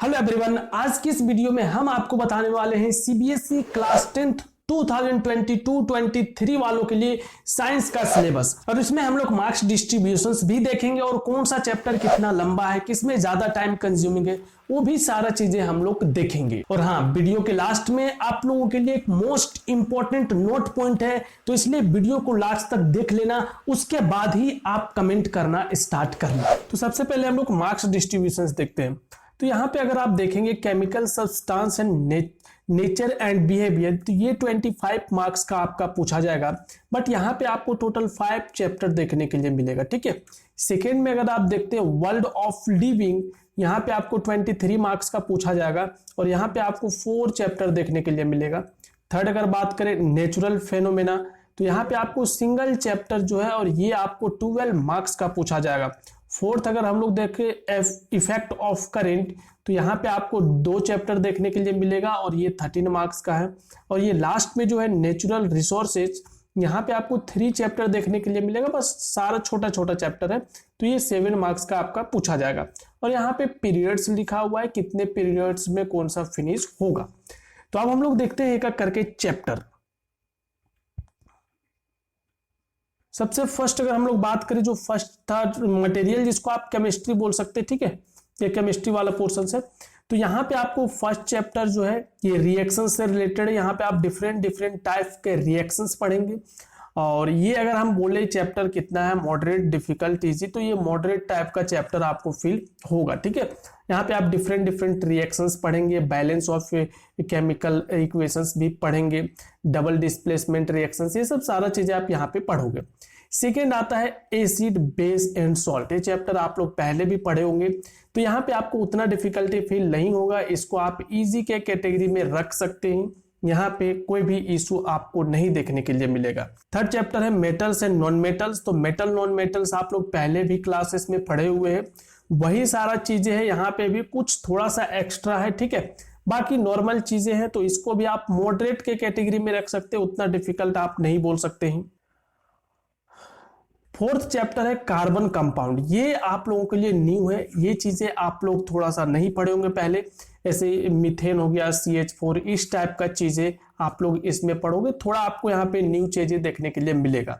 Hello everyone, आज की इस वीडियो में हम आपको बताने वाले हैं सीबीएसई क्लास 10th 2022-23 वालों के लिए साइंस का सिलेबस। और इसमें हम लोग मार्क्स डिस्ट्रीब्यूशंस भी देखेंगे और कौन सा चैप्टर कितना लंबा है, किसमें ज्यादा टाइम कंज्यूमिंग है, वो भी सारा चीजें हम लोग देखेंगे। और हाँ, वीडियो के लास्ट में आप लोगों के लिए एक मोस्ट इंपॉर्टेंट नोट पॉइंट है, तो इसलिए वीडियो को लास्ट तक देख लेना, उसके बाद ही आप कमेंट करना स्टार्ट करना। तो सबसे पहले हम लोग मार्क्स डिस्ट्रीब्यूशंस देखते हैं। तो यहाँ पे अगर आप देखेंगे chemical substance and nature and behaviour, तो ये 25 मार्क्स का आपका पूछा जाएगा। बट यहाँ पे आपको टोटल 5 चैप्टर देखने के लिए मिलेगा, ठीक है। सेकेंड में अगर आप देखते हैं वर्ल्ड ऑफ लिविंग, यहाँ पे आपको 23 मार्क्स का पूछा जाएगा और यहाँ पे आपको 4 चैप्टर देखने के लिए मिलेगा। थर्ड अगर बात करें नेचुरल फेनोमेना, तो यहाँ पे आपको सिंगल चैप्टर जो है और ये आपको 12 मार्क्स का पूछा जाएगा। फोर्थ अगर हम लोग देखें इफेक्ट ऑफ करेंट, तो यहाँ पे आपको 2 चैप्टर देखने के लिए मिलेगा और ये 13 मार्क्स का है। और ये लास्ट में जो है नेचुरल रिसोर्सेज, यहाँ पे आपको 3 चैप्टर देखने के लिए मिलेगा, बस सारा छोटा छोटा चैप्टर है, तो ये 7 मार्क्स का आपका पूछा जाएगा। और यहाँ पे पीरियड्स लिखा हुआ है, कितने पीरियड्स में कौन सा फिनिश होगा। तो अब हम लोग देखते हैं एक एक करके चैप्टर। सबसे फर्स्ट अगर हम लोग बात करें, जो फर्स्ट था मटेरियल, जिसको आप केमिस्ट्री बोल सकते हैं, ठीक है, ये केमिस्ट्री वाला पोर्शन है। तो यहाँ पे आपको फर्स्ट चैप्टर जो है ये रिएक्शन से रिलेटेड है। यहाँ पे आप डिफरेंट टाइप के रिएक्शंस पढ़ेंगे। और ये अगर हम बोले चैप्टर कितना है, मॉडरेट डिफिकल्ट इजी, तो ये मॉडरेट टाइप का चैप्टर आपको फील होगा, ठीक है। यहाँ पे आप डिफरेंट रिएक्शंस पढ़ेंगे, बैलेंस ऑफ केमिकल इक्वेशंस भी पढ़ेंगे, डबल डिस्प्लेसमेंट रिएक्शंस, ये सब सारा चीजें आप यहाँ पे पढ़ोगे। सेकेंड आता है एसिड बेस एंड सॉल्ट, ये चैप्टर आप लोग पहले भी पढ़े होंगे, तो यहाँ पे आपको उतना डिफिकल्टी फील नहीं होगा, इसको आप इजी के कैटेगरी में रख सकते हैं। यहाँ पे कोई भी इशू आपको नहीं देखने के लिए मिलेगा। थर्ड चैप्टर है मेटल्स एंड नॉन मेटल्स, तो मेटल नॉन मेटल्स आप लोग पहले भी क्लासेस में पढ़े हुए हैं, वही सारा चीजें हैं। यहाँ पे भी कुछ थोड़ा सा एक्स्ट्रा है, ठीक है, बाकी नॉर्मल चीजें हैं, तो इसको भी आप मॉडरेट के कैटेगरी में रख सकते हैं, उतना डिफिकल्ट आप नहीं बोल सकते हैं। फोर्थ चैप्टर है कार्बन कंपाउंड, ये आप लोगों के लिए न्यू है, ये चीजें आप लोग थोड़ा सा नहीं पढ़े होंगे पहले, ऐसे मीथेन हो गया, CH4, इस टाइप का चीजें आप लोग इसमें पढ़ोगे, थोड़ा आपको यहाँ पे न्यू चीजें देखने के लिए मिलेगा।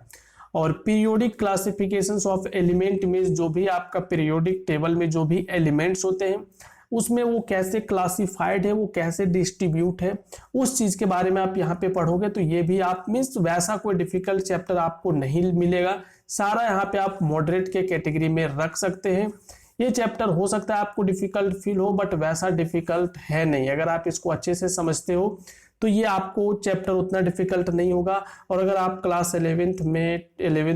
और पीरियोडिक क्लासिफिकेशंस ऑफ एलिमेंट में, जो भी आपका पीरियोडिक टेबल में जो भी एलिमेंट्स होते हैं, उसमें वो कैसे क्लासिफाइड है, वो कैसे डिस्ट्रीब्यूट है, उस चीज के बारे में आप यहाँ पे पढ़ोगे। तो ये भी आप मीन्स वैसा कोई डिफिकल्ट चैप्टर आपको नहीं मिलेगा, सारा यहाँ पे आप मॉडरेट के कैटेगरी में रख सकते हैं। ये चैप्टर हो सकता है आपको डिफिकल्ट फील हो, बट वैसा डिफिकल्ट है नहीं। अगर आप इसको अच्छे से समझते हो तो ये आपको चैप्टर उतना डिफिकल्ट नहीं होगा। और अगर आप क्लास 11th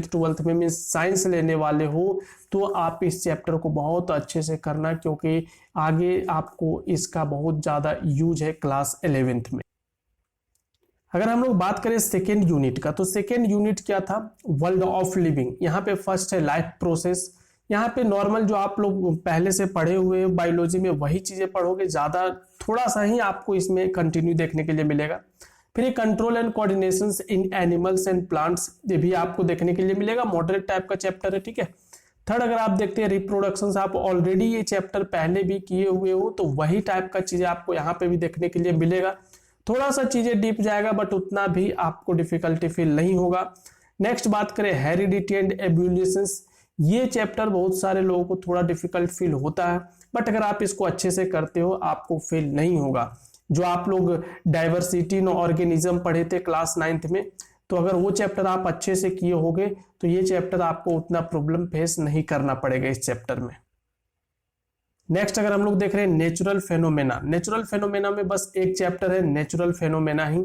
12th में मीन्स साइंस लेने वाले हो, तो आप इस चैप्टर को बहुत अच्छे से करना, क्योंकि आगे आपको इसका बहुत ज़्यादा यूज है क्लास 11th में। अगर हम लोग बात करें सेकेंड यूनिट का, तो सेकेंड यूनिट क्या था, वर्ल्ड ऑफ लिविंग। यहाँ पे फर्स्ट है लाइफ प्रोसेस, यहाँ पे नॉर्मल जो आप लोग पहले से पढ़े हुए बायोलॉजी में वही चीजें पढ़ोगे, ज्यादा थोड़ा सा ही आपको इसमें कंटिन्यू देखने के लिए मिलेगा। फिर ये control and coordination in animals and plants, ये भी आपको देखने के लिए मिलेगा, मॉडरेट टाइप का चैप्टर है, ठीक है। थर्ड अगर आप देखते हैं रिप्रोडक्शन, आप ऑलरेडी ये चैप्टर पहले भी किए हुए हो, तो वही टाइप का चीजें आपको यहाँ पे भी देखने के लिए मिलेगा। थोड़ा सा चीजें डीप जाएगा, बट उतना भी आपको डिफिकल्टी फील नहीं होगा। नेक्स्ट बात करें हेरिडिटी एंड एवोल्यूशंस, ये चैप्टर बहुत सारे लोगों को थोड़ा डिफिकल्ट फील होता है, बट अगर आप इसको अच्छे से करते हो आपको फील नहीं होगा। जो आप लोग डाइवर्सिटी इन ऑर्गेनिज्म पढ़े थे क्लास 9th में, तो अगर वो चैप्टर आप अच्छे से किए होगे, तो ये चैप्टर आपको उतना प्रॉब्लम फेस नहीं करना पड़ेगा इस चैप्टर में। नेक्स्ट अगर हम लोग देख रहे हैं नेचुरल फेनोमेना, नेचुरल फेनोमेना में बस एक चैप्टर है नेचुरल फेनोमेना ही।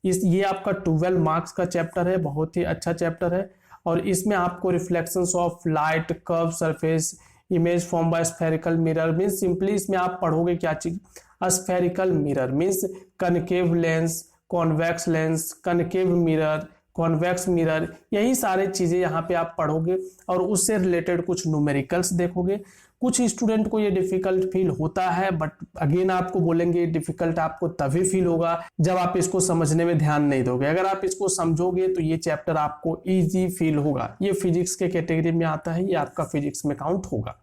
ये आपका 12 मार्क्स का चैप्टर है, बहुत ही अच्छा चैप्टर है। और इसमें आपको reflections of light, curve surface, image form by spherical mirror, means simply इसमें आप पढ़ोगे क्या चीज, spherical mirror means concave lens, convex lens, concave mirror, convex mirror, यही सारे चीजें यहाँ पे आप पढ़ोगे और उससे रिलेटेड कुछ न्यूमेरिकल्स देखोगे। कुछ स्टूडेंट को ये डिफिकल्ट फील होता है, बट अगेन आपको बोलेंगे डिफिकल्ट आपको तभी फील होगा जब आप इसको समझने में ध्यान नहीं दोगे। अगर आप इसको समझोगे तो ये चैप्टर आपको इजी फील होगा। ये फिजिक्स के कैटेगरी में आता है, ये आपका फिजिक्स में काउंट होगा।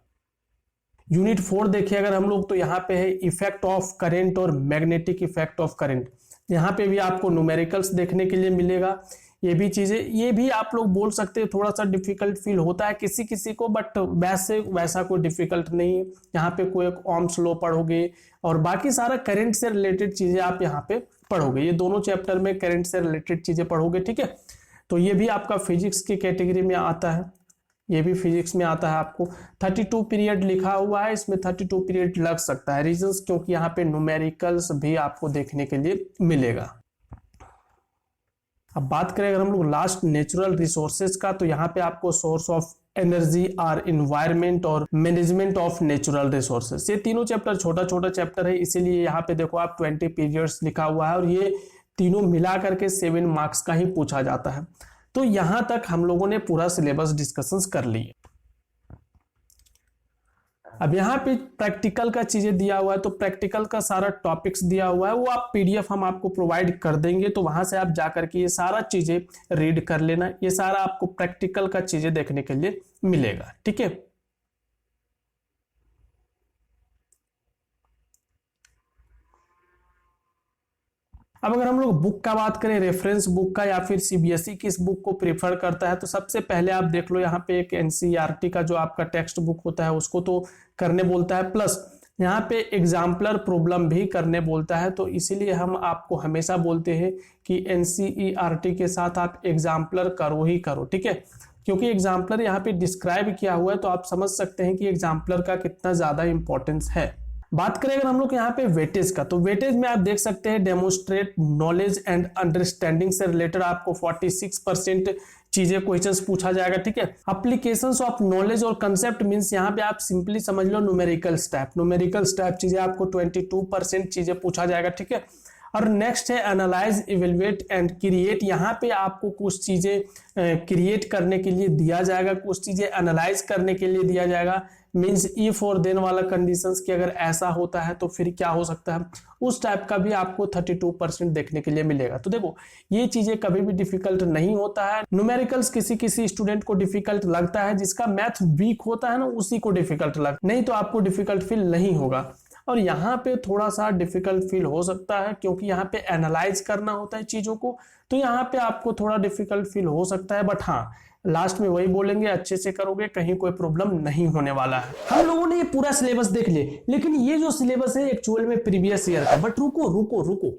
यूनिट 4 देखिए अगर हम लोग, तो यहाँ पे है इफेक्ट ऑफ करंट और मैग्नेटिक इफेक्ट ऑफ करंट। यहाँ पे भी आपको न्यूमेरिकल्स देखने के लिए मिलेगा। ये भी चीजें, ये भी आप लोग बोल सकते हैं थोड़ा सा डिफिकल्ट फील होता है किसी किसी को, बट वैसा कोई डिफिकल्ट नहीं है। यहाँ पे कोई एक ओम्स लॉ पढ़ोगे और बाकी सारा करंट से रिलेटेड चीजें आप यहाँ पे पढ़ोगे। ये दोनों चैप्टर में करंट से रिलेटेड चीजें पढ़ोगे, ठीक है। तो ये भी आपका फिजिक्स की कैटेगरी में आता है, ये भी फिजिक्स में आता है। आपको 32 पीरियड लिखा हुआ है, इसमें 32 पीरियड लग सकता है। रीजंस क्योंकि यहाँ पे न्यूमेरिकल्स भी आपको देखने के लिए मिलेगा। अब बात करें अगर हम लोग लास्ट नेचुरल रिसोर्सेज का, तो यहाँ पे आपको सोर्स ऑफ एनर्जी और इन्वायरमेंट और मैनेजमेंट ऑफ नेचुरल रिसोर्सेज, ये तीनों चैप्टर छोटा छोटा चैप्टर है, इसीलिए यहाँ पे देखो आप 20 पीरियड्स लिखा हुआ है और ये तीनों मिला करके 7 मार्क्स का ही पूछा जाता है। तो यहां तक हम लोगों ने पूरा सिलेबस डिस्कशंस कर लिए। अब यहाँ पे प्रैक्टिकल का चीजें दिया हुआ है, तो प्रैक्टिकल का सारा टॉपिक्स दिया हुआ है, वो आप पीडीएफ हम आपको प्रोवाइड कर देंगे, तो वहां से आप जाकर के ये सारा चीजें रीड कर लेना। ये सारा आपको प्रैक्टिकल का चीजें देखने के लिए मिलेगा, ठीक है। अब अगर हम लोग बुक का बात करें, रेफरेंस बुक का या फिर सीबीएसई किस बुक को प्रेफर करता है, तो सबसे पहले आप देख लो यहाँ पे एक एनसीईआरटी का जो आपका टेक्स्ट बुक होता है उसको तो करने बोलता है, प्लस यहाँ पे एग्जाम्पलर प्रॉब्लम भी करने बोलता है। तो इसीलिए हम आपको हमेशा बोलते हैं कि एनसीईआरटी के साथ आप एग्जाम्पलर करो ही करो, ठीक है, क्योंकि एग्जाम्पलर यहाँ पे डिस्क्राइब किया हुआ है, तो आप समझ सकते हैं कि एग्जाम्पलर का कितना ज्यादा इंपॉर्टेंस है। बात करें अगर हम लोग यहाँ पे वेटेज का, तो वेटेज में आप देख सकते हैं डेमोन्स्ट्रेट नॉलेज एंड अंडरस्टैंडिंग से रिलेटेड आपको 46% चीजें क्वेश्चंस पूछा जाएगा, ठीक है। एप्लीकेशंस ऑफ नॉलेज और कंसेप्ट मींस यहाँ पे आप सिंपली समझ लो न्यूमेरिकल्स टाइप चीजें आपको 22% चीजें पूछा जाएगा, ठीक है। और नेक्स्ट है एनालाइज, इवेलुएट एंड क्रिएट। यहाँ पे आपको कुछ चीजें क्रिएट करने के लिए दिया जाएगा, कुछ चीजें एनालाइज करने के लिए दिया जाएगा। मींस इफ और देन वाला कंडीशंस कि अगर ऐसा होता है तो फिर क्या हो सकता है, उस टाइप का भी आपको 32% देखने के लिए मिलेगा। तो देखो ये चीजें कभी भी डिफिकल्ट नहीं होता है। न्यूमेरिकल्स किसी किसी स्टूडेंट को डिफिकल्ट लगता है, जिसका मैथ वीक होता है ना उसी को डिफिकल्ट लगता है, नहीं तो आपको डिफिकल्ट फील नहीं होगा। और यहाँ पे थोड़ा सा डिफिकल्ट फील हो सकता है क्योंकि यहाँ पे एनालाइज करना होता है चीजों को, तो यहाँ पे आपको थोड़ा डिफिकल्ट फील हो सकता है, बट हाँ लास्ट में वही बोलेंगे अच्छे से करोगे, कहीं कोई प्रॉब्लम नहीं होने वाला है। हम लोगों ने ये पूरा सिलेबस देख लिया, लेकिन ये जो सिलेबस है एक्चुअल में प्रीवियस ईयर का। बट रुको रुको रुको,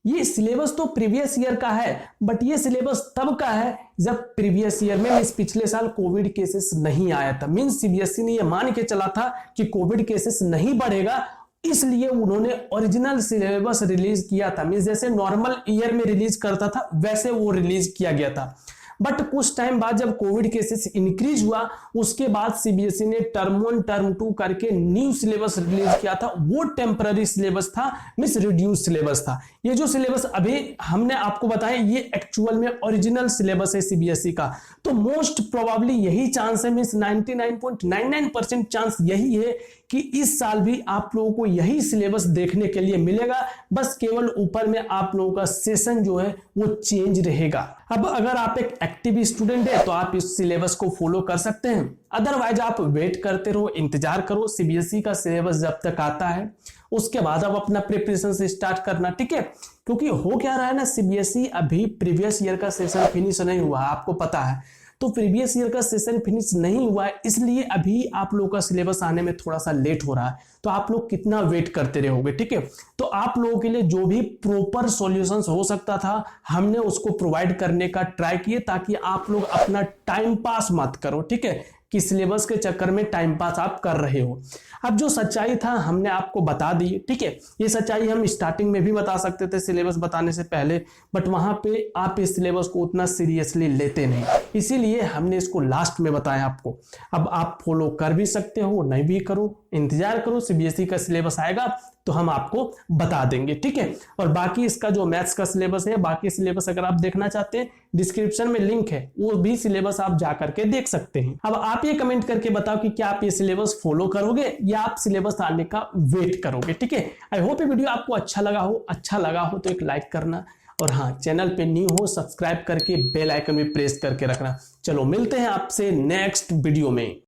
ये सिलेबस तो प्रीवियस ईयर का है, बट ये सिलेबस तब का है जब प्रीवियस ईयर में इस पिछले साल कोविड केसेस नहीं आया था। मींस सीबीएसई ने ये मान के चला था कि कोविड केसेस नहीं बढ़ेगा, इसलिए उन्होंने ओरिजिनल सिलेबस रिलीज किया था। मींस जैसे नॉर्मल ईयर में रिलीज करता था वैसे वो रिलीज किया गया था। बट कुछ टाइम बाद जब कोविड केसेस इंक्रीज हुआ, उसके बाद सीबीएसई ने टर्म 1 टर्म 2 करके न्यू सिलेबस रिलीज किया था। वो टेम्पररी सिलेबस था, मींस रिड्यूस सिलेबस था। ये जो सिलेबस अभी हमने आपको बताया ये एक्चुअल में ओरिजिनल सिलेबस है सीबीएसई का। तो मोस्ट प्रोबेबली यही चांस है, मींस 99.99% चांस यही है कि इस साल भी आप लोगों को यही सिलेबस देखने के लिए मिलेगा, बस केवल ऊपर में आप लोगों का सेशन जो है वो चेंज रहेगा। अब अगर आप एक एक्टिव स्टूडेंट है तो आप इस सिलेबस को फॉलो कर सकते हैं, अदरवाइज आप वेट करते रहो, इंतजार करो सीबीएसई का सिलेबस जब तक आता है, उसके बाद आप अपना प्रिपरेशन से स्टार्ट करना, ठीक है। क्योंकि हो क्या रहा है ना, सीबीएसई अभी प्रीवियस ईयर का सेशन फिनिश नहीं हुआ है, आपको पता है, तो प्रीवियस ईयर का सेशन फिनिश नहीं हुआ है, इसलिए अभी आप लोगों का सिलेबस आने में थोड़ा सा लेट हो रहा है। तो आप लोग कितना वेट करते रहोगे, ठीक है। तो आप लोगों के लिए जो भी प्रॉपर सॉल्यूशंस हो सकता था हमने उसको प्रोवाइड करने का ट्राई किए, ताकि आप लोग अपना टाइम पास मत करो, ठीक है, कि सिलेबस के चक्कर में टाइम पास आप कर रहे हो। अब जो सच्चाई था हमने आपको बता दी, ठीक है। ये सच्चाई हम स्टार्टिंग में भी बता सकते थे सिलेबस बताने से पहले, बट वहां पे आप इस सिलेबस को उतना सीरियसली लेते नहीं, इसीलिए हमने इसको लास्ट में बताया आपको। अब आप फॉलो कर भी सकते हो, नहीं भी करो, इंतजार करो, सीबीएसई का सिलेबस आएगा तो हम आपको बता देंगे, ठीक है। और बाकी इसका जो मैथ्स का सिलेबस है, बाकी सिलेबस अगर आप देखना चाहते हैं डिस्क्रिप्शन में लिंक है, वो भी सिलेबस आप जा करके देख सकते हैं। अब आप ये कमेंट करके बताओ कि क्या आप ये सिलेबस फॉलो करोगे या आप सिलेबस आने का वेट करोगे, ठीक है। आई होप ये वीडियो आपको अच्छा लगा हो तो एक लाइक करना, और हाँ चैनल पे न्यू हो सब्सक्राइब करके बेल आइकन भी प्रेस करके रखना। चलो मिलते हैं आपसे नेक्स्ट वीडियो में।